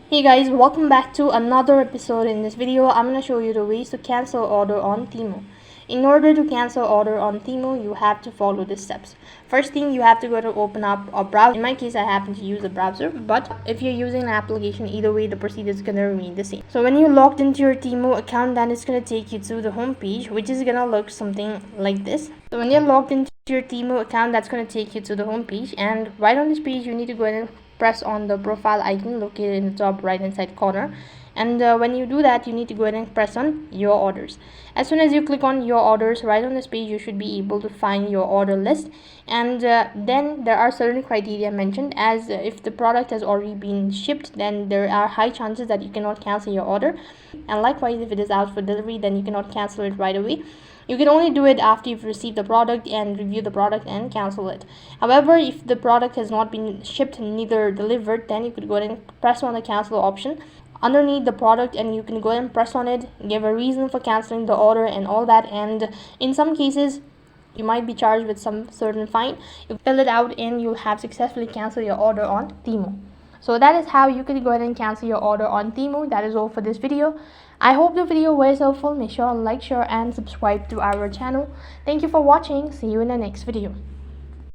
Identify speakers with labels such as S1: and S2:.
S1: Hey guys, welcome back to another episode. In this video, I'm going to show you the ways to cancel order on Temu. In order to cancel order on Temu, you have to follow the steps. First thing, you have to go to open up a browser. In my case, I happen to use a browser, but if you're using an application, either way, the procedure is going to remain the same. So when you're logged into your Temu account, then it's going to take you to the home page, which is going to look something like this. So when you're logged into your Temu account, that's going to take you to the home page, and right on this page, you need to go ahead and press on the profile icon located in the top right hand side corner, and when you do that, you need to go ahead and press on your orders. As soon as you click on your orders, right on this page you should be able to find your order list, and then there are certain criteria mentioned, as if the product has already been shipped, then there are high chances that you cannot cancel your order, and likewise if it is out for delivery, then you cannot cancel it right away. You can only do it after you've received the product and review the product and cancel it. However, if the product has not been shipped, neither delivered, then you could go ahead and press on the cancel option underneath the product, and you can go ahead and press on it, give a reason for canceling the order and all that, and in some cases you might be charged with some certain fine. You fill it out and you'll have successfully canceled your order on Temu. So that is how you can go ahead and cancel your order on Temu. That is all for this video. I hope the video was helpful. Make sure to like, share and subscribe to our channel. Thank you for watching. See you in the next video.